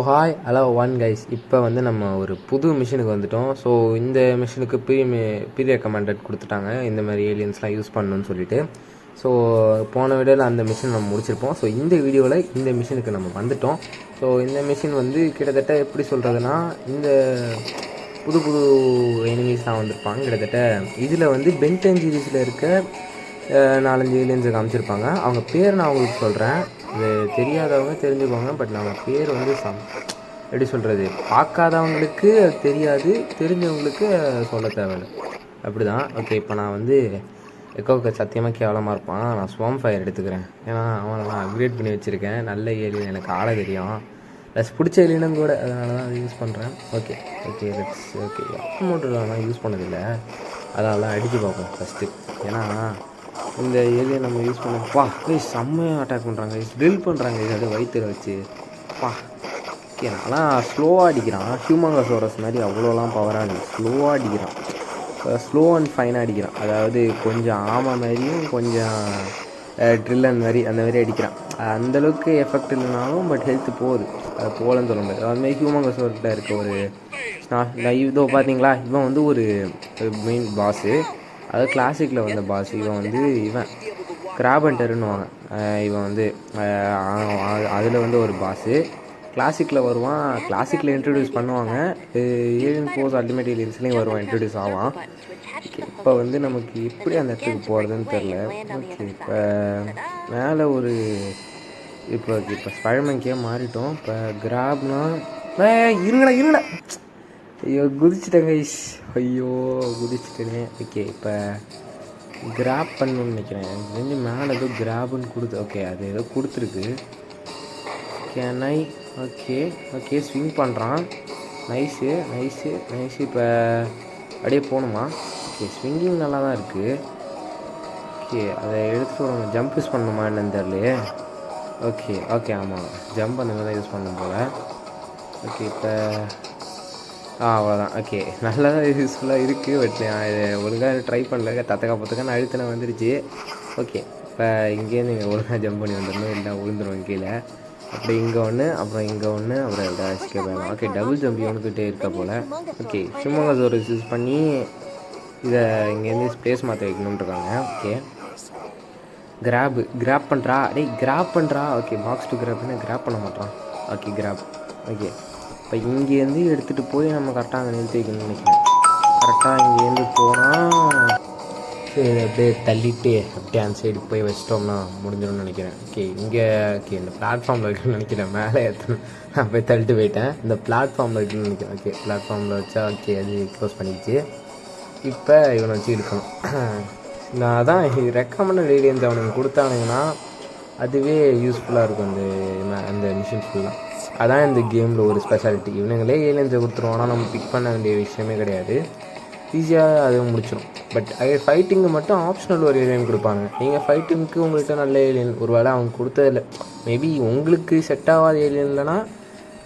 Hi hello one guys. இப்போ வந்து நம்ம ஒரு புது மிஷினுக்கு வந்துட்டோம். ஸோ இந்த மிஷினுக்கு ப்ரீ ரெக்கமெண்டட் கொடுத்துட்டாங்க, இந்த மாதிரி ஏலியன்ஸ்லாம் யூஸ் பண்ணணும்னு சொல்லிட்டு. ஸோ போன வீடியோவில் அந்த மிஷின் நம்ம முடிச்சிருப்போம். ஸோ இந்த வீடியோவில் இந்த மிஷினுக்கு நம்ம வந்துட்டோம். ஸோ இந்த மிஷின் வந்து கிட்டத்தட்ட எப்படி சொல்கிறதுனா, இந்த புது புது எனிமீஸ்லாம் வந்திருப்பாங்க. கிட்டத்தட்ட இதில் வந்து பென்டென் சீரீஸில் இருக்க 4-5 ஏலியன்ஸை காமிச்சிருப்பாங்க. அவங்க பேர் நான் உங்களுக்கு சொல்கிறேன், இது தெரியாதவங்க தெரிஞ்சுக்கோங்க. பட் நம்ம பேர் வந்து எப்படி சொல்கிறது, பார்க்காதவங்களுக்கு அது தெரியாது, தெரிஞ்சவங்களுக்கு சொல்ல தேவையில்லை, அப்படி தான். ஓகே, இப்போ நான் வந்து எக்கோவுக்கு சத்தியமாக கேவலமாக இருப்பான். நான் ஸ்வாம் ஃபயர் எடுத்துக்கிறேன், ஏன்னா அவனை நான் அப்கிரேட் பண்ணி வச்சுருக்கேன். நல்ல ஏலியன், எனக்கு ஆட தெரியும், ப்ளஸ் பிடிச்ச ஏலியனும் கூட, அதனால தான் அது யூஸ் பண்ணுறேன். Okay okay let's okay motor நான் யூஸ் பண்ணதில்லை, அதனால அடித்து பார்ப்போம் ஃபஸ்ட்டு. ஏன்னா இந்த ஏலியன் நம்ம யூஸ் பண்ணப்பா செம்மையாக அட்டாக் பண்ணுறாங்க, ட்ரில் பண்ணுறாங்க, இதோட வயிற்றுல வச்சு பா. ஓகே, நான்லாம் ஸ்லோவாக அடிக்கிறான், ஹியூமங்கசோரஸ் மாதிரி அவ்வளோலாம் பவராக இல்லை, ஸ்லோவாக அடிக்கிறான், ஸ்லோ அண்ட் ஃபைனாக அடிக்கிறான். அதாவது கொஞ்சம் ஆமை மாதிரியும் கொஞ்சம் ட்ரில்லன் மாதிரி அந்த மாதிரி அடிக்கிறான். அந்தளவுக்கு எஃபெக்ட் இல்லைனாலும் பட் ஹெல்த்து போகுது, அது போகலன்னு சொல்ல முடியாது. அதுமாதிரி ஹியூமங்கசோர்கிட்ட இருக்க ஒரு இதோ பார்த்தீங்களா, இவன் வந்து ஒரு மெயின் பாஸு, அதாவது கிளாசிக்கில் வந்த பாஸ். இவன் வந்து கிராப் ஹண்டர்னுவாங்க. இவன் வந்து அதில் வந்து ஒரு பாஸு கிளாசிக்கில் வருவான். கிளாசிக்கில் இன்ட்ரடியூஸ் பண்ணுவாங்க, ஏலியன் ஃபோர்ஸ் அல்டிமேட் ஏலியன்ஸ்லேயும் வருவான், இன்ட்ரடியூஸ் ஆவான். ஓகே, இப்போ வந்து நமக்கு எப்படி அந்த இடத்துக்கு போகிறதுன்னு தெரில. ஓகே, இப்போ மேலே ஒரு இப்போ ஸ்பைடர்மேன்கே மாறிட்டோம். இப்போ கிராப்னா இருங்கடா ஐயோ குதிச்சிட்டேங்க, ஐயோ குதிச்சிட்டேனே. ஓகே, இப்போ கிராப் பண்ணணும்னு நினைக்கிறேன், எனக்கு தெரிஞ்சு மேலே ஏதோ கிராப்னு கொடுத்து. ஓகே, அது ஏதோ கொடுத்துருக்கு. கேன் ஐ ஓகே ஸ்விங் பண்ணுறான், நைஸு. இப்போ அப்படியே போகணுமா? ஓகே, ஸ்விங்கிங் நல்லா தான் இருக்குது. ஓகே, அதை எடுத்துகிட்டு நம்ம ஜம்ப் யூஸ் பண்ணணுமா என்னன்னு தெரியலையே. ஓகே ஆமாம், ஜம்ப் அந்த மாதிரி தான் யூஸ் பண்ணணும் போல். ஓகே, இப்போ அவ்வளோதான். ஓகே, நல்லா தான் யூஸ்ஃபுல்லாக இருக்குது. பட் நான் இதை ஒழுங்காக ட்ரை பண்ணல, தத்தக்கா அழுத்தின வந்துடுச்சு. ஓகே, இப்போ இங்கேருந்து நீங்கள் ஒழுங்காக ஜம்ப் பண்ணி வந்துடணும், இல்லை விழுந்துடும் கீழே. அப்படி இங்கே ஒன்று, அப்புறம் இங்கே ஒன்று, அப்புறம் எஸ்கேப் ஆகலாம். ஓகே, டபுள் ஜம்ப் இவனுக்கிட்டே இருக்க போல். ஓகே, ஹியூமங்கசோரஸ் யூஸ் பண்ணி இதை இங்கேருந்து ஸ்பேஸ் மாற்ற வைக்கணுன்ட்ருக்காங்க. ஓகே, கிராப் பண்ணுறா. ஓகே, பாக்ஸ் டு கிராப் பண்ண மாட்டான். Okay, graph. ஓகே, இப்போ இங்கேருந்து எடுத்துகிட்டு போய் நம்ம கரெக்டாக அங்கே நிறுத்தி வைக்கணும்னு நினைக்கிறேன். கரெக்டாக இங்கேருந்து போனால் சரி, அப்படியே தள்ளிட்டு அப்படியே அந்த சைடு போய் வச்சிட்டோம்னா முடிஞ்சிடும்னு நினைக்கிறேன். ஓகே, இந்த பிளாட்ஃபார்மில் வைக்கணும்னு நினைக்கிறேன், மேலே நான் போய் தள்ளிட்டு போயிட்டேன். இந்த பிளாட்ஃபார்மில் வைக்கணும்னு நினைக்கிறேன். ஓகே, பிளாட்ஃபார்மில் வச்சா ஓகே, அது க்ளோஸ் பண்ணிடுச்சு. இப்போ இவனை வச்சு இருக்கணும். நான் அதான் ரெக்கமெண்டட் ஏலியன்ஸ் அவனுக்கு கொடுத்தானுங்கன்னா அதுவே யூஸ்ஃபுல்லாக இருக்கும், அந்த மிஷின் ஃபுல்லாக. அதான் இந்த கேமில் ஒரு ஸ்பெஷாலிட்டி. இவனுங்களே ஏலியன்ஸை கொடுத்துருவோம், நம்ம பிக் பண்ண வேண்டிய விஷயமே கிடையாது, ஈஸியாக அது முடிச்சிடும். பட் ஃபைட்டிங்கு மட்டும் ஆப்ஷனல் ஒரு ஏலியன் கொடுப்பாங்க. நீங்கள் ஃபைட்டிங்க்கு உங்கள்கிட்ட நல்ல ஏலியன் ஒரு வேளை அவங்க கொடுத்ததில்ல, மேபி உங்களுக்கு செட் ஆகாத ஏலியன் இல்லைனா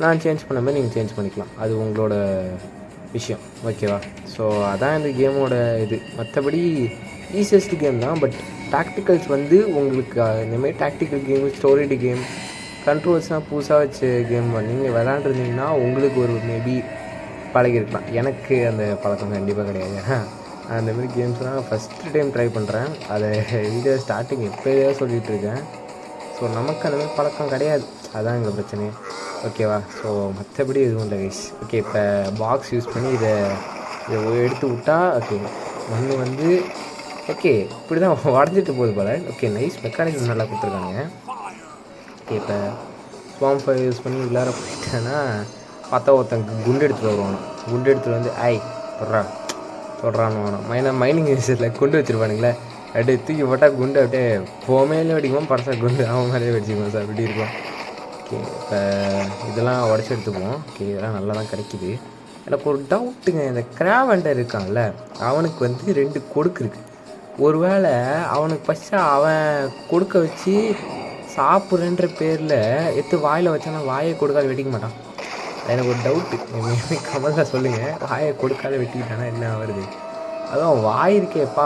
நான் சேஞ்ச் பண்ண மாதிரி நீங்கள் சேஞ்ச் பண்ணிக்கலாம், அது உங்களோட விஷயம். ஓகேவா? ஸோ அதான் இந்த கேமோட இது. மற்றபடி ஈஸியஸ்ட் கேம் தான். பட் டாக்டிக்கல்ஸ் வந்து உங்களுக்கு இந்தமாதிரி டாக்டிக்கல் கேம், ஸ்டோரிடி கேம், கண்ட்ரோல்ஸ்லாம் புதுசாக வச்சு கேம் நீங்கள் விளாண்டுருந்தீங்கன்னா உங்களுக்கு ஒரு மேபி பழகிருக்கலாம். எனக்கு அந்த பழக்கம் கண்டிப்பாக கிடையாது. அந்தமாரி கேம்ஸ்லாம் ஃபஸ்ட்டு டைம் ட்ரை பண்ணுறேன். அதை வீடியோ ஸ்டார்டிங் எப்போயே சொல்லிகிட்ருக்கேன். ஸோ நமக்கு அந்தமாதிரி பழக்கம் கிடையாது, அதுதான் எங்கள் பிரச்சனையே. ஓகேவா? ஸோ மற்றபடி எதுவும் இல்லை கைஸ். ஓகே, இப்போ பாக்ஸ் யூஸ் பண்ணி இதை எடுத்து விட்டா ஓகே, ஒன்று வந்து ஓகே இப்படி தான் உடஞ்சிட்டு போகுது போல். ஓகே, நைஸ் மெக்கானிக்ஸ் நல்லா கொடுத்துருக்காங்க. ஓகே, இப்போ ஸ்வாம் ஃபயர் யூஸ் பண்ணி உள்ளார போயிட்டேன்னா பார்த்தா ஒருத்தங்க குண்டு எடுத்துகிட்டு வருவானோ, குண்டு எடுத்துகிட்டு வந்து சொல்கிறான்னு மைனிங் யூஸில் குண்டு வச்சுருப்பானுங்களே, அப்படியே தூக்கி போட்டால் குண்டு அப்படியே பொமையிலே வெடிக்குவோம், படத்தை குண்டு அவன் மேலே வெடிச்சுக்குவோம் சார், அப்படி இருக்கும். ஓகே, இப்போ இதெல்லாம் உடச்சி எடுத்துக்குவோம். ஓகே, இதெல்லாம் நல்லா தான் கிடைக்கிது. எனக்கு ஒரு டவுட்டுங்க, இந்த கிராப் ஹண்டர் இருக்கான்ல, அவனுக்கு வந்து 2 கொடுக்கு இருக்குது. ஒரு வேளை அவனுக்கு ஃபஸ்ட்டு அவன் கொடுக்க வச்சு சாப்பிட்றன்ற பேரில் எடுத்து வாயில் வச்சானா வாயை கொடுக்காத வெட்டிக்க மாட்டான். எனக்கு ஒரு டவுட்டு, கமெண்ட்டில் சொல்லுங்கள், வாயை கொடுக்காத வெட்டிக்கிட்டானா என்ன வருது? அதுவும் வாய் இருக்கேப்பா,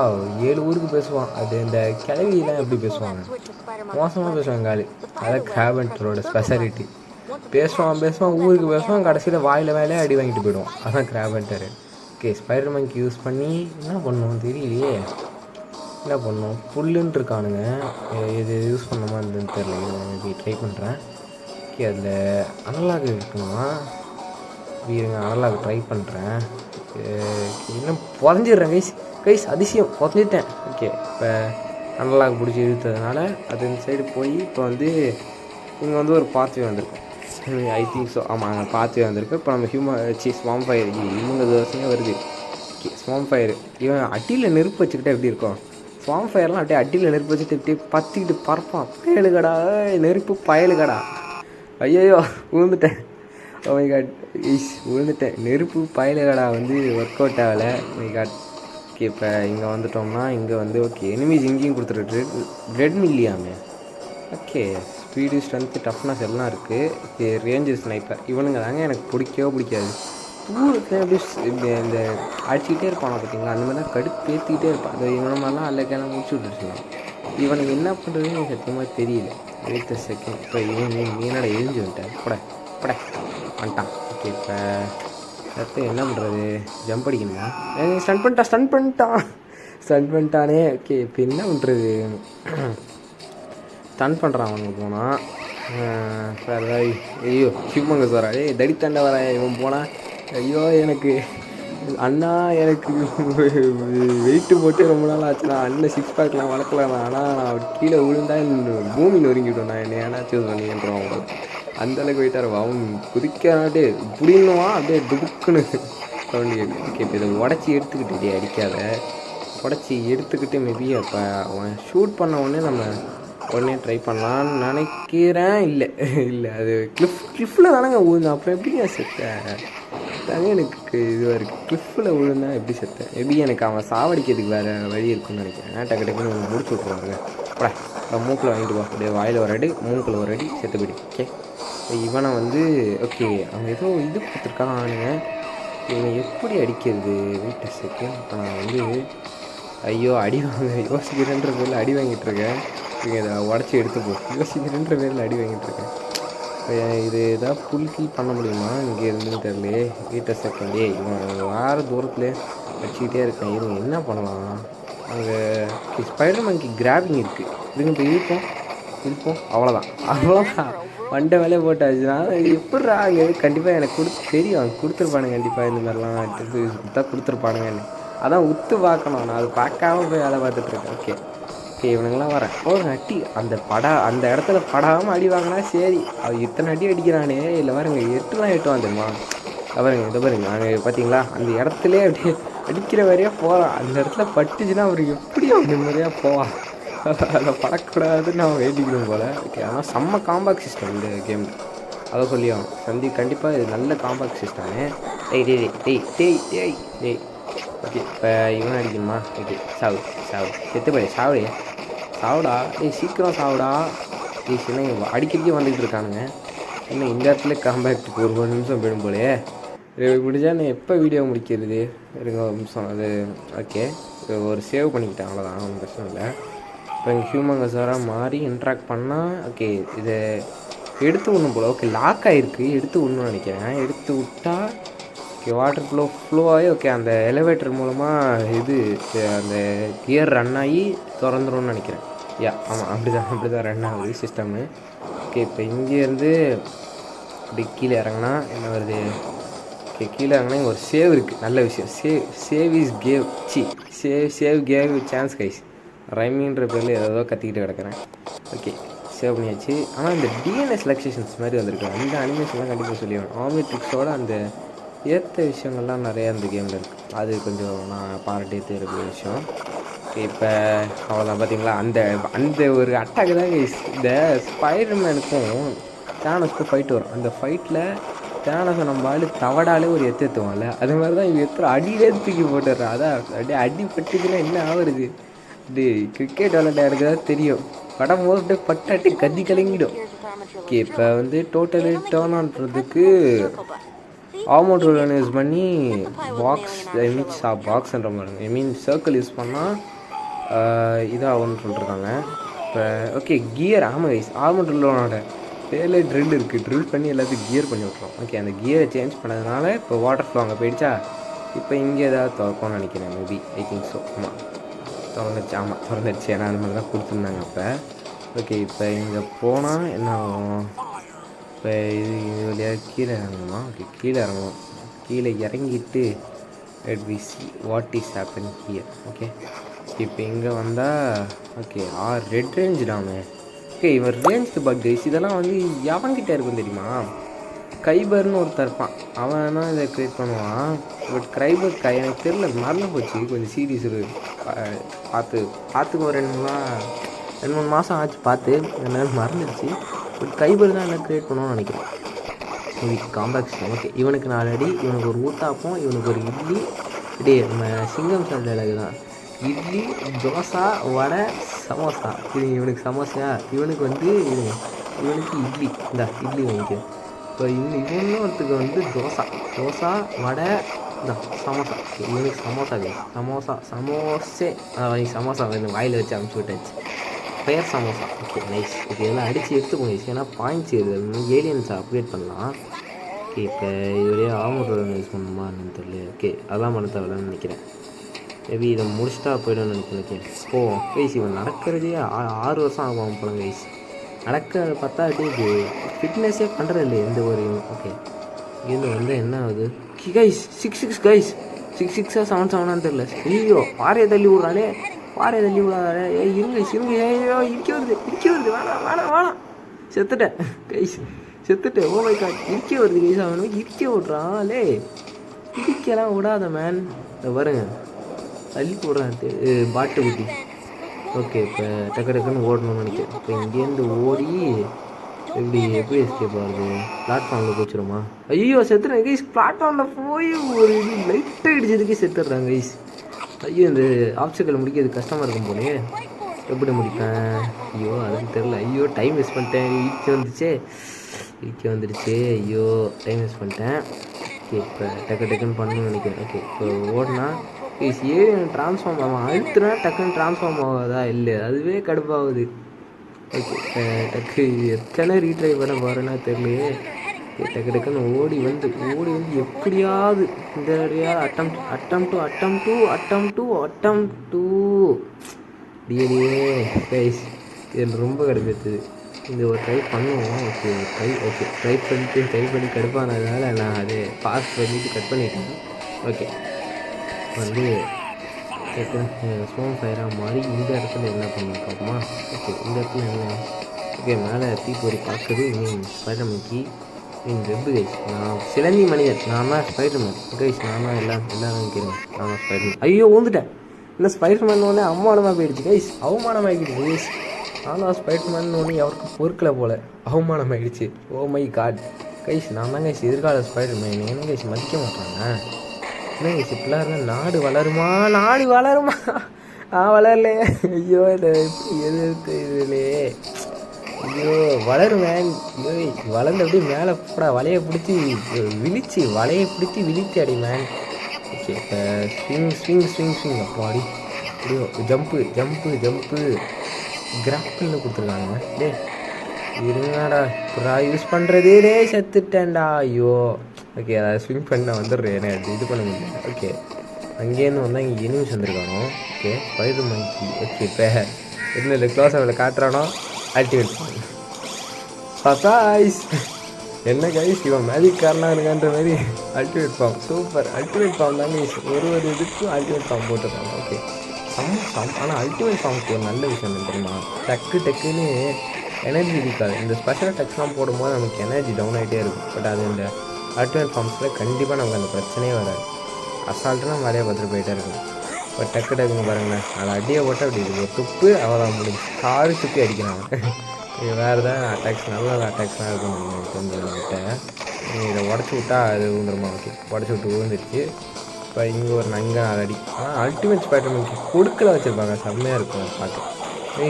7 ஊருக்கு பேசுவான். அது இந்த கிளவியெல்லாம் எப்படி பேசுவாங்க, மோசமாக பேசுவாங்க ஆள். அதான் கிராப் ஹண்டரோட ஸ்பெஷாலிட்டி. பேசுவான் ஊருக்கு பேசுவான், கடைசியில் வாயிலே அடி வாங்கிட்டு போயிடுவோம். அதான் கிராப் ஹண்டரு. ஓகே, ஸ்பைடர் மங்கி யூஸ் பண்ணி என்ன பண்ணுவோம் தெரியலையே. என்ன பண்ணுவோம், புல்லுன்னு இருக்கானுங்க. இது யூஸ் பண்ணோமா இருந்துன்னு தெரியல. இது ட்ரை பண்ணுறேன். ஓகே, அதில் அனலாக் இருக்குமா வீருங்க, அனலாக் ட்ரை பண்ணுறேன். இன்னும் புதஞ்சிடுறேன் கைஸ் அதிசயம் புதஞ்சிட்டேன். ஓகே, இப்போ அனலாக் பிடிச்சி இழுத்ததுனால அது இந்த சைடு போய் இப்போ வந்து இங்கே வந்து ஒரு பாத்வே வந்திருக்கும். ஐ திங்க் ஸோ, ஆமாம், அங்கே பாத்வே வந்திருக்கு. இப்போ நம்ம ஸ்வாம் ஃபயர் இவங்க வருஷமே வருது. ஸ்வாம் ஃபயர் இவன் அட்டியில் நெருப்பு வச்சுக்கிட்டே எப்படி இருக்கும், ஸ்வாம் ஃபயர்லாம் அப்படியே அட்டியில் நெருப்பு வச்சுட்டு இப்படி பற்றிக்கிட்டு பறப்பான். பயலுகடா, நெருப்பு பயலுகடா. ஐயோ விழுந்துட்டேன். மை காட் விழுந்துட்டேன். நெருப்பு பயலுகடா வந்து ஒர்க் அவுட் ஆகலை. My God. ஓகே, இப்போ இங்கே வந்துட்டோம்னா இங்கே வந்து ஓகே எனிமீஸ் இங்கேயும் கொடுத்துருக்கு. ரெட் மில்லியாமே. ஓகே, ஸ்பீடு, ஸ்ட்ரென்த்து, டஃப்னஸ் எல்லாம் இருக்குது. ரேஞ்சு ஸ்னைப்பர் இவனுங்க தாங்க எனக்கு பிடிக்காது. தூரத்தில் எப்படி இந்த அடிச்சுக்கிட்டே இருப்பானா பார்த்தீங்களா, அந்த மாதிரி தான் கடுப்பேற்றிக்கிட்டே இருப்பான். அது இவன மாதிரிலாம் அல்லக்கெல்லாம் முடிச்சு விட்டுருச்சுலாம். இவனுக்கு என்ன பண்ணுறதுன்னு எனக்கு சத்தியமாக தெரியல. 8 செகண்ட். இப்போ மீனோட எரிஞ்சு வந்துட்டேன். பட வந்துட்டான். ஓகே, இப்போ அடுத்து என்ன பண்ணுறது, ஜம்ப் அடிக்கணுமா? ஸ்டன் பண்ணிட்டானே. ஓகே, இப்போ என்ன பண்ணுறது, ஸ்டன் பண்ணுறான் அவனுக்கு போனால். சார் ஐயோ ஹியூமங்க சாரா தடித்தாண்ட வர இவன் போனால். ஐயோ எனக்கு அண்ணா, எனக்கு வெயிட்டு போட்டு ரொம்ப நாள் ஆச்சுண்ணா. அண்ணன் 6 பேக்லாம் வளர்க்கலாம். ஆனால் நான் கீழே விழுந்தா பூமி நொறுங்கிவிடும். நான் என்ன ஏன்னா சூஸ் பண்ணின்றோம். அந்தளவுக்கு வெயிட்டாக இருக்கும். அவன் குதிக்காட்டே புடின்னுவான், அப்படியே துடுக்குன்னு சவுண்டு கேட்கு. ஓகே, இப்போ இதை உடச்சி எடுத்துக்கிட்டு அடிக்காத, உடச்சி எடுத்துக்கிட்டு மேபி அப்போ அவன் ஷூட் பண்ண உடனே நம்ம உடனே ட்ரை பண்ணலான்னு நினைக்கிறேன். இல்லை அது கிளிஃபில் தானேங்க விழுந்தேன். அப்புறம் எப்படிங்க செத்தேன் தாங்க எனக்கு இதுவாக இருக்குது. கிளிஃபில் விழுந்தேன் எப்படி செத்தேன்? எப்படி எனக்கு அவன் சாவடிக்கிறதுக்கு வேறு வழி இருக்குன்னு நினைக்கிறேன். டக்குன்னு முடிச்சு விட்ருவாங்க. அப்புறம் மூக்கில் வாங்கிட்டு போ, அப்படியே வாயில் ஒரு அடி, மூக்கில் ஒரு அடி, செத்து போயிடு. ஓகே, இவனை வந்து ஓகே அவன் ஏதோ இது கொடுத்துருக்கான். அவனுங்க இவனை எப்படி அடிக்கிறது? Wait second. இப்போ நான் வந்து ஐயோ அடி வாங்க யோசிக்கிறேன்ற பேரில் அடி வாங்கிட்டுருக்கேன். நீங்கள் இதை உடச்சி எடுத்துப்போம். யோசிக்கிறேன்ற பேரில் அடி வாங்கிட்டுருக்கேன். இது எதாவது புல்கில் பண்ண முடியுமா இங்கே இருந்துன்னு தெரியலையே. 8 செகண்ட். இவன் வேறு தூரத்துலேயே வச்சுக்கிட்டே இருக்கேன். இது என்ன பண்ணலாம்? அங்கே ஸ்பைடர் மங்கி கிராபிங் இருக்குது. இதுங்க இப்போ இருப்போம் அவ்வளோதான் வண்டை வேலையை போட்டாச்சுன்னா எப்படிறா அங்கே கண்டிப்பாக எனக்கு தெரியும். அவங்க கொடுத்துருப்பானுங்க கண்டிப்பாக. இந்த மாதிரிலாம் தான் கொடுத்துருப்பானுங்கன்னு அதான் உத்து பார்க்கணும். நான் அது பார்க்காம போய் வேலை பார்த்துட்ருக்கேன். ஓகே இவனுங்களாம் வரேன். அட்டி அந்த இடத்துல படாமல் அடி வாங்கினா சரி. அது இத்தனை அடி அடிக்கிறானே. இல்லை பாருங்க 8 தெரியுமா? இதை பாருங்க அங்கே பார்த்தீங்களா, அந்த இடத்துலே அப்படியே அடிக்கிற வரையாக போகிறான். அந்த இடத்துல பட்டுச்சுன்னா அவருக்கு எப்படி அவங்க நிம்மதியாக போவான். அதை படக்கூடாதுன்னு நான் வேண்டிக்கணும் போல். ஓகே, ஆனால் செம்ம காம்பாக்ட் சிஸ்டம் இந்த கேம். அதை சொல்லி ஆகும் கண்டிப்பாக இது நல்ல காம்பாக்ட் சிஸ்டமு. டேய் ஓகே, இப்போ இவன் அடிக்கணுமா? ஓகே, சாவு செத்து போய் சாவுடா. சீக்கிரம் சாவுடா. சின்ன அடிக்கடிக்கே வந்துக்கிட்டு இருக்கானுங்க. இன்னும் இந்த இடத்துல காம்பேக்டுக்கு ஒரு 1 நிமிஷம் போயிடும் போலே. முடிஞ்சா நான் எப்போ வீடியோ முடிக்கிறது? இருங்க ஒரு நிமிஷம். அது ஓகே, ஒரு சேவ் பண்ணிக்கிட்டேன், அவ்வளோதான், ஒன்றும் பிரச்சனை இல்லை. இப்போ இங்கே ஹியூமங்கஸாராக மாறி இன்ட்ராக்ட் பண்ணால் ஓகே இதை எடுத்து விடணும் போல். ஓகே, லாக் ஆகிருக்கு. எடுத்து விடணும்னு நினைக்கிறேன். எடுத்து விட்டால் ஓகே வாட்டர் ஃப்ளோ ஆகி ஓகே அந்த எலிவேட்டர் மூலமாக இது அந்த கியர் ரன் ஆகி திறந்துரும்னு நினைக்கிறேன். ஆமாம், அப்படி தான் ரன் ஆகுது சிஸ்டமு. ஓகே, இப்போ இங்கேருந்து இப்படி கீழே இறங்கினா என்ன வருது? ஓகே, கீழே இறங்கினா இங்கே ஒரு சேவ் இருக்குது. நல்ல விஷயம். Save is cave save cave chance guys. ரைமின்ற பேரில் ஏதோ கத்திக்கிட்டு கிடக்கிறேன். ஓகே, சேவ் பண்ணியாச்சு. ஆனால் இந்த டிஎன்எஸ் ரிலாக்ஸேஷன்ஸ் மாதிரி வந்திருக்கு. அந்த அனிமேஷன்லாம் கண்டிப்பாக சொல்லிடுவேன். ஆமிட்ரிக்ஸோட அந்த ஏற்ற விஷயங்கள்லாம் நிறையா இந்த கேமில் இருக்குது. அது கொஞ்சம் நான் பாராட்டியே இருக்கிற விஷயம். இப்போ அவ்வளோதான். பார்த்தீங்களா, அந்த ஒரு அட்டாக்கு தான் இந்த ஸ்பைடர்மேனுக்கும் தேனோஸ்க்கும் ஃபைட் வரும். அந்த ஃபைட்டில் தேனோஸை நம்ம தவடாலே ஒரு எத்துவான்ல, அது மாதிரி தான் இவங்க எத்தனை அடியிலே தூக்கி போட்டுடுறான். அதான் அப்படியே அடி பட்டுச்சுன்னா என்ன ஆகுறது? இப்படி கிரிக்கெட் விளையாட எனக்கு தான் தெரியும். படம் போது அப்படியே பட்டாட்டி கத்தி கலங்கிடும். ஓகே, இப்போ வந்து டோட்டலி டேர்ன் ஆன்றதுக்கு ஆமோட் ரோல் யூஸ் பண்ணி பாக்ஸ்ன்ற மாதிரி சர்க்கிள் யூஸ் பண்ணால் இதாகும்னு சொல்லிட்டுருக்காங்க. இப்போ ஓகே கியர் ஆமாம் கைஸ், ஆமோட் ரோலோட மேலே ட்ரில் இருக்குது, ட்ரில் பண்ணி எல்லாத்தையும் கியர் பண்ணி விட்றோம். ஓகே, அந்த கியரை சேஞ்ச் பண்ணதுனால இப்போ வாட்டர் ஃப்ளோ அங்கே போயிடுச்சா. இப்போ இங்கே ஏதாவது திறப்போம்னு நினைக்கிறேன், மேபி. I think so. ஆமாம், திறந்துடுச்சு. ஆமாம், திறந்துடுச்சு. ஏன்னா அந்த மாதிரி தான் கொடுத்துருந்தாங்க அப்போ. ஓகே, இப்போ இங்கே போனால் என்ன ஆகும்? இப்போ இது வழியாக கீழே இறங்கணுமா? ஓகே, கீழே இறங்கணும். கீழே இறங்கிட்டு what is happen here. Okay, இப்போ இங்கே வந்தால் ஓகே ரெட் ரேஞ்ச் டாமே. ஓகே, இவன் ரேஞ்சுக்கு பக் கைஸ். இதெல்லாம் வந்து எவன்கிட்ட இருக்கும் தெரியுமா? கைபர்னு ஒருத்தர் இருப்பான், அவன் தான் இதை க்ரியேட் பண்ணுவான். பட் கைபர் எனக்கு தெரியல, மறந்து போச்சு. கொஞ்சம் சீரியஸ் பார்த்துக்கு ஒரு 2-3 மாதம் ஆச்சு பார்த்து, என்னால் மறந்துடுச்சு. பட் கைபர் தான் எல்லாம் க்ரியேட் பண்ணுவான்னு நினைக்கிறேன். இது காம்பாக்ஸ். ஓகே, இவனுக்கு 4 அடி, இவனுக்கு ஒரு ஊத்தாப்பம், இவனுக்கு ஒரு இட்லி. இப்படி நம்ம சிங்கம் சாப்பிட தான். இட்லி, தோசை, வடை, சமோசா. இது இவனுக்கு சமோசா, இவனுக்கு வந்து இவனுக்கு இட்லி. இந்த இட்லி வாங்கிக்க. இப்போ இன்னொருத்துக்கு வந்து தோசை, வடை, இந்த சமோசா. இவனுக்கு சமோசே சமோசா வந்து வாயில் வச்சு அமுச்சு விட்டாச்சு. Fire samosa. Okay, nice. Okay, இதெல்லாம் அடித்து எடுத்துக்கோங்க. ஏன்னா பாயிண்ட்ஸ் ஏலியன்ஸை அப்கிரேட் பண்ணலாம். ஓகே, இப்போ இதுவரையே ஆமூர் யூஸ் பண்ணணுமா என்னன்னு தெரியல. ஓகே, அதெல்லாம் பண்ண தேவையில்லன்னு நினைக்கிறேன். மேபி இதை முடிச்சுட்டா போய்டும்னு நினைக்கிறேன். ஓகே, போவோம் கைஸ். இவன் நடக்கிறதே 6 வருஷம் ஆகும் போல கைஸ். நடக்க பார்த்தா இது ஃபிட்னஸே பண்ணுறது இல்லை எந்த ஒரு. ஓகே, இது வந்து என்ன ஆகுது கைஸ்? 6 கைஸ். 6 7 தெரியல. ஐயோ, பாறையை தள்ளி விட்றானே. இருங்க. ஐயோ, இடிக்க வருது. வேணாம் செத்துட்டேன் கைஸ், செத்துட்டேன். ஓ மை காட், இடிக்க வருது கைஸ். அவனுக்கு இடிக்க விட்றான். இடிக்கலாம் விடாத மேன். வருங்க, தள்ளி போடுறான் பாட்டு குட்டி. ஓகே, இப்போ டக்குன்னு ஓடணும்னு நினைக்கிறேன். இப்போ இங்கேருந்து ஓடி எப்படி எஸ்கேப் ஆகுது? பிளாட்ஃபார்மில் போச்சுருமா? ஐயோ, செத்துறேன் கைஸ். பிளாட்ஃபார்மில் போய் ஒரு இது லைட்டாக இடிச்சதுக்கே செத்துடுறாங்க கைஸ். ஐயோ, இந்த ஆப்ஷனில் முடிக்கிறது கஷ்டமாக இருக்கும் போலே. எப்படி முடிப்பேன்? ஐயோ, அதுன்னு தெரில. ஐயோ, டைம் வேஸ்ட் பண்ணிட்டேன். இடிக்க வந்துடுச்சு. ஐயோ, டைம் வேஸ்ட் பண்ணிட்டேன். ஓகே, இப்போ டக்குன்னு பண்ணணும்னு நினைக்கிறேன். ஓகே, இப்போ ஓடினா ஏன் ட்ரான்ஸ்ஃபார்ம் ஆகும்? அழுத்துனா டக்குன்னு ட்ரான்ஸ்ஃபார்ம் ஆகாதா? இல்லை, அதுவே கடுப்பாகுது. ஓகே, எத்தனை ரீட்ரை பண்ண போகிறேன்னா தெரியலையே. டக்குன்னு ஓடி வந்து எப்படியாவது இந்த அட்டம் டூ டிஏடியே கைஸ். இதில் ரொம்ப கடுப்பேற்றுது. இந்த ஒரு ட்ரை பண்ணுவோம். ட்ரை பண்ணி கடுப்பானதுனால நான் அதை பாஸ் பண்ணிவிட்டு கட் பண்ணிட்டேன். ஓகே, வந்து ஸ்மோக் ஃபயராக மாறி இந்த இடத்துல என்ன பண்ணணும் பார்ப்போமா? ஓகே, இந்த இடத்துல என்ன? ஓகே, மேலே தீப்பொறி பார்க்குது. ஸ்பைடர்மேன் வெப்பு கைஸ். நான் சிலந்தி மனிதன். நான் தான் ஸ்பைடர்மேன் கைஸ். நான் தான் எல்லாரும் நிற்கிறேன். நான் தான் ஸ்பைடர்மேன். ஐயோ, ஊந்துட்டேன். இல்லை, ஸ்பைடர்மேன் ஒன்று அவமானமாக போயிடுச்சு கைஸ். அவமானமாகிடுச்சு கைஸ். நான் தான் ஸ்பைடர்மேன் ஒன்று அவருக்கு பொறுக்கலை போல். அவமானமாகிடுச்சு. Oh my God guys. நான் தான் கைஸ் எதிர்கால ஸ்பைடர்மேன். என்ன கைஸ் மதிக்க மாட்டாங்க? என்ன கைஸ் இப்படிலாம் இருந்தால் நாடு வளருமா? வளரல. ஐயோ, இதை எப்படி இதுலையே. ஐயோ, வளருவேன். வளர்ந்து அப்படியே மேலே போடா. வலையை பிடிச்சி விழிச்சு அடி மேன். ஓகே, இப்போ ஸ்விங் அப்போ அப்படியோ ஜம்ப்பு கிராப்பிள்னு கொடுத்துருக்காங்க. இருங்கடா, இப்போ யூஸ் பண்ணுறதே செத்துட்டேன்டா. ஐயோ, ஓகே, அதை ஸ்விங் பண்ண வந்துடுறேன். எனக்கு இது பண்ண முடியல. ஓகே, அங்கேருந்து வந்தால் இங்கே எனிமிஸ் வந்திருக்கானோ. Okay, spider monkey. ஓகே, இப்போ என்ன க்ளோஸ் அவளை காட்டுறானோ? Ultimate surprise. என்ன கைஸ், இவன் மேஜிக் காரனாக இருக்கான்ற மாதிரி ultimate form. Super ultimate form தாங்க. ஒரு இதுக்கும் அல்டிமேட் ஃபார்ம் போட்டுருக்காங்க. ஓகே, ஆனால் அல்டிமேட் ஃபார்முக்கு ஒரு நல்ல விஷயம் என்ன தெரியுமா? டக்குன்னு எனர்ஜி இருக்காது. இந்த ஸ்பெஷல் டக்ஸ்லாம் போடும்போது நமக்கு எனர்ஜி டவுன் ஆகிட்டே இருக்கும். பட் அது இந்த அல்டிமேட் ஃபார்ம்ஸில் கண்டிப்பாக நமக்கு அந்த பிரச்சனையே வராது. அசால்ட்டாக நம்ம வேலையை பார்த்துட்டு போயிட்டே இருக்கும். இப்போ டக்குன்னு பாருங்களேன், அதை அடியை போட்டால் அப்படி இருக்குது. ஒரு துப்பு அவ்வளோதான் முடிஞ்சு. 6 துப்பி அடிக்கிறாங்க. இது வேறு தான் நல்ல அட்டாக்ஸ்லாம் இருக்கும். நம்மகிட்ட இதை உடச்சி விட்டா அது விழுந்துருமா? ஓகே, உடச்சி விட்டு விழுந்துருச்சு. இப்போ இங்கே ஒரு 4 அடி. ஆனால் அல்டிமேட் ஸ்பைடர்மேனுக்கு கொடுக்கல வச்சுருப்பாங்க. செம்மையாக இருக்கும் பார்க்க.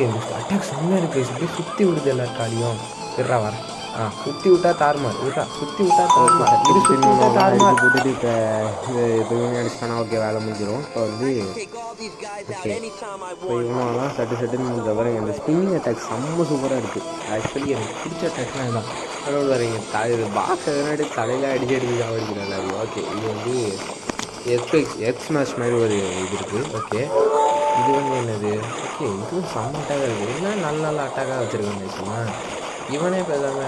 இந்த அட்டாக் செம்மையாக இருக்குது. இப்படி சுற்றி விடுது எல்லா காலியும். வர சுற்றி விட்டா தாறுமாறு விட்டா சுற்றி விட்டா தாறுமாறு இது சுற்றி விட்டா தாறுமாறு போட்டுட்டு இப்போ இது எதுவுமே அடிச்சுட்டானா ஓகே வேலை முடிஞ்சிடும். இப்போ வந்து ஓகே இப்போ இவனாலாம் சட்டுன்னு இந்த பாருங்க இந்த ஸ்பின்னிங் அட்டாக் செம்ம சூப்பராக இருக்குது. ஆக்சுவலி எனக்கு பிடிச்ச அட்டாக்னா இதுதான். அதோட வரீங்க இது பாக்ஸ் எதனாடி தலையில் அடிச்சு சாவடிக்கிறாங்க. அது ஓகே. இது வந்து எக்ஸ் மேட்ச் மாதிரி ஒரு இது இருக்குது. ஓகே இது வந்து என்னது? ஓகே இதுவும் செம்ம அட்டாகாக இருக்குது. எல்லாம் நல்ல அட்டாக்காக வச்சுருக்காங்க. சும்மா இவனே இப்போ எல்லாமே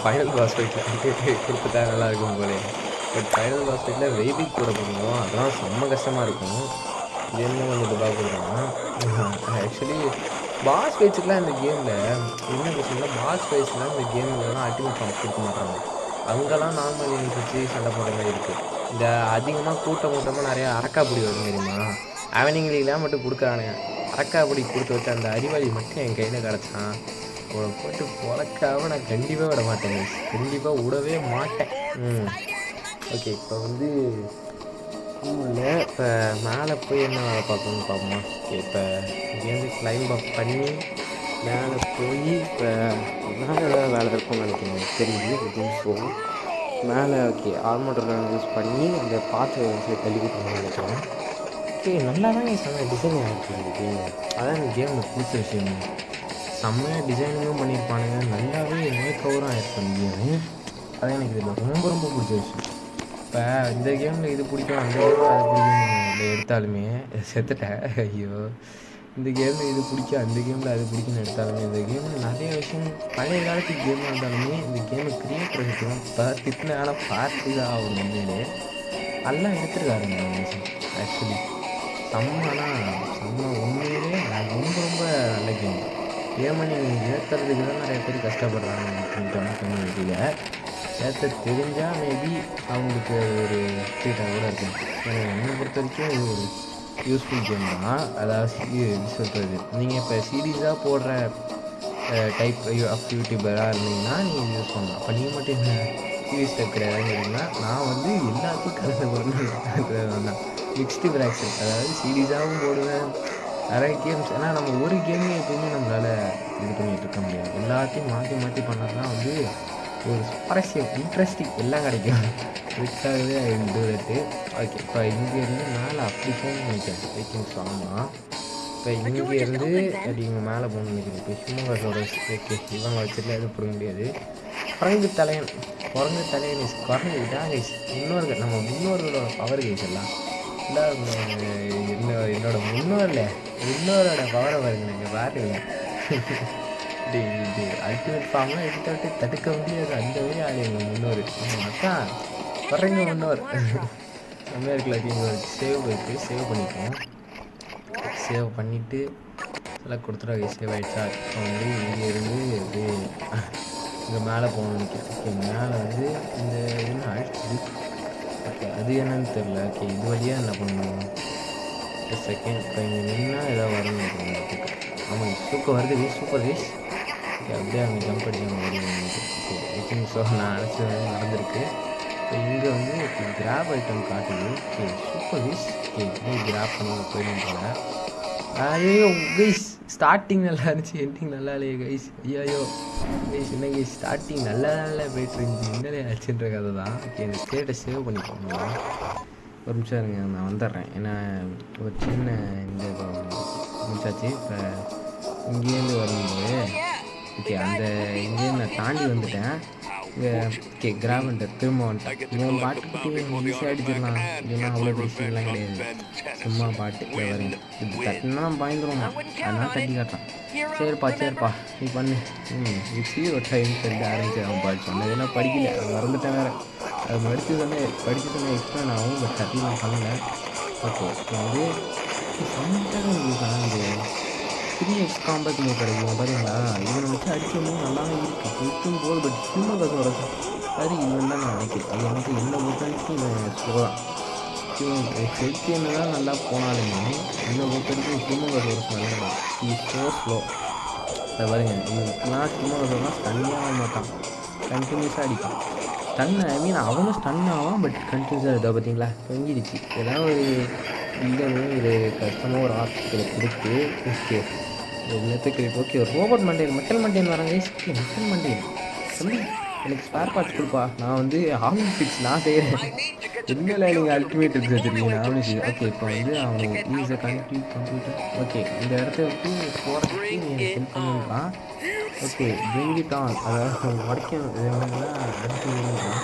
ஃபைனல் பாஸ் ஃபைட்டில் கொடுத்துட்டா நல்லாயிருக்கும் போலே. பட் ஃபைனல் பாஸ் ஃபைட்டில் வெயிட்டிங் கூட பண்ணுவோம். அதெல்லாம் செம்ம கஷ்டமாக இருக்கும். இது என்ன கொஞ்சம் பார்க்குறோன்னா ஆக்சுவலி பாஸ் ஃபைட்ஸுக்கெலாம் இந்த கேமில் என்ன பிரச்சனைனா பாஸ் ஃபைட்ஸ்லாம் இந்த கேம்லலாம் அல்டிமேட் ஃபார்ம் கொடுக்க மாட்டாங்க. அங்கெல்லாம் நார்மல் யூனிட் வச்சு சண்டை போடுற மாதிரி இருக்குது. இந்த அதிகமாக கூட்டமாக நிறையா அரக்காப்பொடி வரும் தெரியுமா? அவனிங்களெலாம் மட்டும் கொடுக்குறானுங்க. அரக்காப்பொடி கொடுத்து வச்சு அந்த அறிவாளி மட்டும் என் கையில் கிடச்சான். அவனை போட்டு பொழக்காமல் நான் கண்டிப்பாக விட மாட்டேன். கண்டிப்பாக விடவே மாட்டேன். ஓகே இப்போ வந்து இல்லை இப்போ மேலே போய் என்ன வேலை பார்க்கணும்னு பார்ப்போமா? ஓகே இப்போ இங்கேருந்து கிளைம்ப் அப் பண்ணி மேலே போய் இப்போ மேலே ஏதாவது வேலை இருக்கும்னு நினைக்கிறேன். தெரிஞ்சு அப்படின்னு சொல்லுவோம் மேலே. ஓகே ஆர்மோட்டர் யூஸ் பண்ணி அந்த பாத்து தள்ளி கொடுக்கணும்னு நினைக்கிறேன். ஓகே நல்லா தான் டிசைன் ஆகிருக்கு இந்த கேமு. அதான் இந்த கேமில் பிடிச்ச விஷயம். செம்மையாக டிசைனிங்கும் பண்ணியிருப்பானுங்க. நல்லாவே மேக் ஓவரும் ஆகிருக்கு இந்த கேமு. அதான் எனக்கு இதில் ரொம்ப பிடிச்ச விஷயம். இப்போ இந்த கேமில் இது பிடிக்கும் அந்த கேமில் அது பிடிக்கும் எடுத்தாலுமே செத்துட்டேன். ஐயோ இந்த கேமில் இது பிடிக்கும் அந்த கேமில் அது பிடிக்குன்னு எடுத்தாலுமே இந்த கேமில் நிறைய விஷயம் பழைய காலத்து கேமாக இருந்தாலுமே இந்த கேமை கிரியேட் பண்ணிக்கலாம். இப்போ திட்டினால பார்த்து தான் ஆகும். உண்மையிலே நல்லா எடுத்துருக்காருங்க விஷயம். ஆக்சுவலி செம்ம உண்மையிலே ரொம்ப நல்ல கேம். கேமை ஏற்றுறதுக்கு தான் நிறைய பேர் கஷ்டப்படுறாங்க. கம்யூனிட்டியில் ஏற்ற தெரிஞ்சால் மேபி அவங்களுக்கு ஒரு ட்ரீட்டாக கூட இருக்கும். என்னை பொறுத்த வரைக்கும் இது ஒரு யூஸ்ஃபுல் கேம் தான். அதாவது சொல்கிறது நீங்கள் இப்போ சீரியஸாக போடுற டைப் ஆஃப் யூடியூபராக இருந்தீங்கன்னா நீங்கள் இது யூஸ் பண்ணலாம். அப்போ நீங்கள் மட்டும் என்ன சீரியஸ் டைப் கிடையாதுன்னா நான் வந்து எல்லாத்தையும் கலந்து போடணும் தான் மிக்ஸ்டு ப்ராக்ஷன். அதாவது சீரியஸாகவும் போடுவேன் நிறைய கேம்ஸ். ஏன்னா நம்ம ஒரு கேமே எப்போயுமே நம்மளால் இது பண்ணிகிட்டு இருக்க முடியாது. எல்லாத்தையும் மாற்றி பண்ணால் தான் வந்து ஒரு சுவாரஸ்யம் இன்ட்ரெஸ்டிங் எல்லாம் கிடைக்கும். அதுக்காகவே இது ஓகே. இப்போ இங்கேருந்து மேலே அப்படி போகணும்னு நினைக்கிறேன். வெயிட்டிங் சாங்னா இப்போ இங்கேருந்து அப்படி இங்கே மேலே போகணும்னு நினைக்கிறேன். இப்போ ஹியூமன்ஸோட ஓகே இவங்க வச்சுட்டு எதுவும் போட முடியாது. குரங்கு தலையன் இஸ் குரங்கு இதான் கைஸ். நம்ம முன்னோர்களோட பவர் கைஸ் எல்லாம் இல்லை என்னோட முன்னோரோட பவரை பாருங்க. நீங்கள் பாருங்க இது அல்டிமேட் ஃபார்ம்லாம் எடுத்துட்டு தடுக்க முடியாது. அந்த மாதிரி ஆள் எங்கள் முன்னோர் அதான் குறைங்க முன்னோர் நம்ம இருக்கலாம். சேவ் இருக்குது சேவ் பண்ணிப்போம். சேவ் பண்ணிவிட்டு எல்லாம் கொடுத்துருவாங்க. சேவ் ஆகிடுச்சா? இப்போ வந்து இங்கேருந்து அப்படியே இங்கே மேலே போகணும்னு நினைக்கிறேன். ஓகே மேலே வந்து இந்த என்ன ஆயிடுச்சு? ஓகே அது என்னன்னு தெரில. ஓகே இது வழியாக என்ன பண்ணணும்? செகண்ட் இப்போ இங்கே நின்னா ஏதாவது வரும்னு நினைக்கிறேன். ஆமாம் சூப்பர் வருது. Super views. ஓகே அப்படியே அங்கே ஜம்ப் அடிக்க முடியும். ஓகே ஐ திங்க் ஸோ நான் நினச்சது நடந்திருக்கு. இப்போ இங்கே வந்து கிராப் ஐட்டம் காட்டுது. Okay super views. ஓகே இப்படியே கிராப் பண்ணி போயிடும் போல. ஐயோ கைஸ் ஸ்டார்டிங் நல்லா இருந்துச்சு, எண்டிங் நல்லா இல்லையே கைஸ். ஐயோ கைஸ் என்ன கைஸ் ஸ்டார்டிங் நல்லா போயிட்டு இருந்துச்சு, என்னலே ஆச்சுன்ற கதை தான். ஓகே இந்த ஸ்டேட்டை சேவ் பண்ணிக்கோங்க. ஒரு நிமிஷம் இருங்க நான் வந்துடுறேன். ஏன்னா ஒரு சின்ன இந்த முடிச்சாச்சு. இப்போ இங்கேருந்து வரும்போது ஓகே அந்த இங்கேருந்து நான் தாண்டி வந்துட்டேன். இங்கே ஓகே கிராமண்ட திரும்ப வந்துட்டேன். இவன் பாட்டு ஈஸியாக அடிச்சிடலாம். இல்லைன்னா அவ்வளோ விஷயம்லாம் கிடையாது. சும்மா பாட்டு வரேன். இது தட்டினா நம்ம பயந்துருவோம். அதனால் தட்டி காட்டான். சரிப்பா நீ பண்ணு. இட்ஸ் ஒரு டைம் சொல்லிட்டு ஆரம்பிச்சு அவன் பாட்டு சொன்னது. ஏன்னா படிக்கல அது மறந்துட்டேன் வேறு. அது படித்து சொன்னே எக்ஸ்பிளைன் ஆகும். பட் தட்டி நான் பண்ணலை. ஓகே இப்போ வந்து சம்டைம் வந்து 3x காம்பேட் மூவ் கிடைக்கும் பார்த்தீங்களா? இவனை வச்சு அடிக்கும்போது நல்லாவே இருக்குது இருக்கும் போது. பட் ஹியூமன் கஸோட அது இவன் தான் நான் நினைக்கிறேன். அது எனக்கு என்ன பொறுத்தவரைக்கும் இவன் ஸ்லோ தான். ஹெல்த் என்ன தான் நல்லா போனாலுமே என்னை பொறுத்தவரைக்கும் ஹியூமன் கஸோட ஸ்மெல்லாம் ஸ்லோ. அதை பாருங்க இதுக்கெல்லாம் ஹியூமன் கஸோடலாம் ஸ்டன்னே ஆக மாட்டான். கண்டினியூஸாக அடிப்பான். அவனும் ஸ்டன் ஆவான். பட் கண்டினியூஸாக இதை பார்த்தீங்களா தொங்கிடுச்சு. ஏதாவது ஒரு இது கஷ்டமாக ஒரு ஆப்ஷனை கொடுத்து ஓகே எல்லாத்துக்கு ஓகே ஒரு ரோபோட் மண்டையில் மெட்டல் மண்டையில் வராங்க. மெட்டல் மண்டையில் தம்பி எனக்கு ஸ்பேர் பார்ட்ஸ் கொடுப்பா, நான் வந்து ஆர்மி ஃபிக்ஸ் நான் செய்கிறேன். என்னல நீங்கள் அல்டிமேட் ட்ரிக்ஸ் வச்சுருக்கீங்க ஆர்மி ஃபிக்ஸ். ஓகே இப்போ வந்து அவனை ஈஸியாக கம்ப்யூட்டர். ஓகே இந்த இடத்த விட்டு போகிறதுக்கு நீ எனக்கு ஹெல்ப் பண்ணுன்றான். ஓகே பிரிங் இட் ஆன், அதாவது உடைக்கணும் இதெல்லாம் அடிச்சுன்றான்.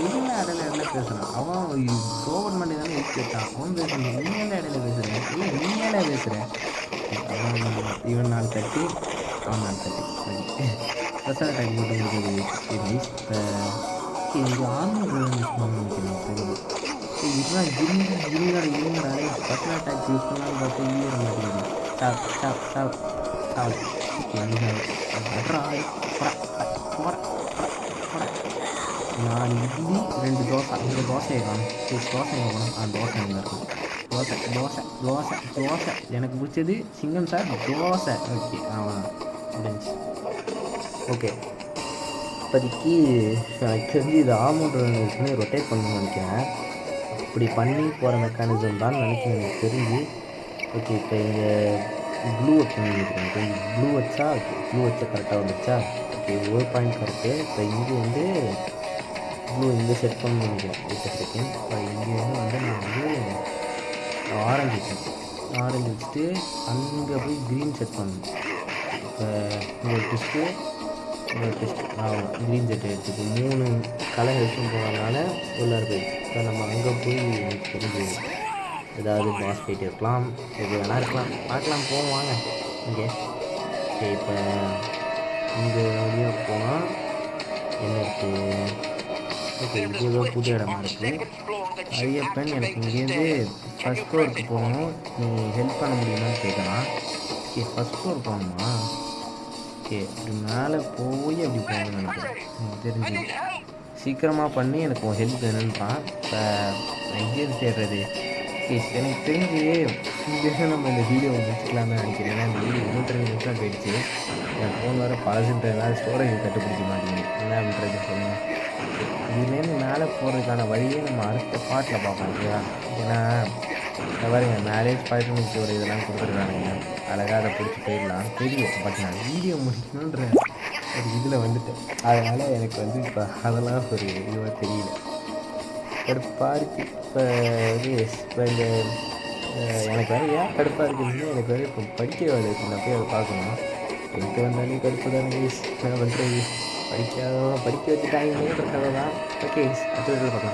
இல்லை இடையில என்ன பேசுகிறான் அவன், கவர்மெண்ட் தானே ஹெல்ப் கேட்டான், அவன் பேசுகிறேன் நீ என்ன இடையில பேசுகிறேன், இல்லை நீ என்ன பேசுகிறேன். அவன் இவன் 4 தட்டி அவன் 4 தட்டி ஸ்பெஷல் அட்டாக் போட்டு முடிஞ்சது. நைஸ். இப்போ இது ஆர்மர் யூஸ் பண்ண நினைக்கிறேன். இதுதான் இருங்கடா ஸ்பெஷல் அட்டாக் யூஸ் பண்ணாலும் பார்த்தா ஈர மாட்டேங்குது. சாப் சாப் சாப் சாப். ஓகே நான் இட்லி 2 தோசை, இந்த தோசையை காணும். தோசை எங்கே போகணும், தோசை எங்கே இருக்கும், தோசை தோசை தோசை தோசை எனக்கு பிடிச்சது சிங்கம் சார் தோசை. ஓகே ஆமாம் முடிஞ்சு. ஓகே இப்போதைக்கு எனக்கு தெரிஞ்சு இது ஆர்மர் ரொட்டேட் பண்ணணும்னு நினைக்கிறேன். இப்படி பண்ணி போகிற மெக்கானிசம் தான் நினைக்கிறேன் எனக்கு தெரிஞ்சு. ஓகே இப்போ இங்கே ப்ளூ வச்சுருக்கேன், கொஞ்சம் ப்ளூ வச்சா ப்ளூ வச்சா கரெக்டாக வந்துச்சா. ஓகே ஒரு பாயிண்ட் கரெக்டு. இப்போ இங்கே வந்து ப்ளூ இங்கே செட் பண்ணணும்னு நினைக்கிறேன். இப்போ செகண்ட் இப்போ இங்கே வந்து நான் வந்து ஆரஞ்சு வச்சுட்டு அங்கே போய் க்ரீன் செட் பண்ணணும். இப்போ இங்கே டெஸ்ட்டு க்ரீன் செட் எடுத்துக்கு 3 கலர் ஹெல்ப்பும் போனதுனால உள்ளே போயிடுச்சு. இப்போ நம்ம அங்கே போய் தெரிஞ்சு ஏதாவது பாஸ் ஃபைட் இருக்கலாம், எது வேணா இருக்கலாம், பார்க்கலாம் போவோம் வாங்க. இங்கே ஓகே இப்போ இங்கே வழியாக போனால் என்ன இருக்குது. ஓகே இது ஏதோ புது இடமா இருக்குது. ஐயப்பன் எனக்கு இங்கேருந்து ஃபஸ்ட் ஃப்ளோருக்கு போகணும், நீ ஹெல்ப் பண்ண முடியுமான்னு கேட்கலாம். ஓகே ஃபஸ்ட் ஃப்ளோர் போகணுமா. ஓகே இப்படி மேலே போய் அப்படி போகணும்னு நினைக்கிறேன். தெரிஞ்சு சீக்கிரமாக பண்ணி எனக்கு ஹெல்ப் வேணுன்றான். இப்போ எங்கேருந்து தேடுறது. ஓகே எனக்கு தெரிஞ்சு இங்கே நம்ம இந்த வீடியோ முடிச்சுக்கலாம்னு நினைக்கிறேன். ஏன்னா இந்த வீடியோ 22 நிமிஷம் போயிடுச்சு. என் ஃபோன் வேறு பழசுன்றதுனால ஸ்டோரேஜ் கட்டுப்பிடிக்க மாட்டேங்குது. என்ன பண்ணுறது சொல்லுங்கள். இதுலேருந்து மேலே போகிறதுக்கான வழியே நம்ம அடுத்த பாட்டில் பார்ப்போம். ஓகேவா. ஏன்னா இந்த பாருங்க மேரேஜ் பாய்ட்டு ஒரு இதெல்லாம் கொடுத்துருக்கானுங்க, அழகாக அதை பிடிச்சி போயிடலாம் தெரியும். பட் நான் வீடியோ முடிக்கணுன்ற ஒரு இதில் வந்துட்டேன். அதனால் எனக்கு வந்து இப்போ அதெல்லாம் ஒரு இதுவாக தெரியல, கடுப்பாக இருக்குது. இப்போ இந்த எனக்கு வேறு ஏன் கடுப்பாக இருக்குதுன்னா எனக்கு வேறு இப்போ படிக்க வேலை இருக்குது. நான் போய் அதை பார்க்கணும். எனக்கு வந்தாலே கடுப்பு தானே என்ன பண்ணுறது. படிக்க வச்சுட்டாங்கன்ற கதை தான். ஓகே அடுத்த வீடியோவில் பார்க்கலாம்.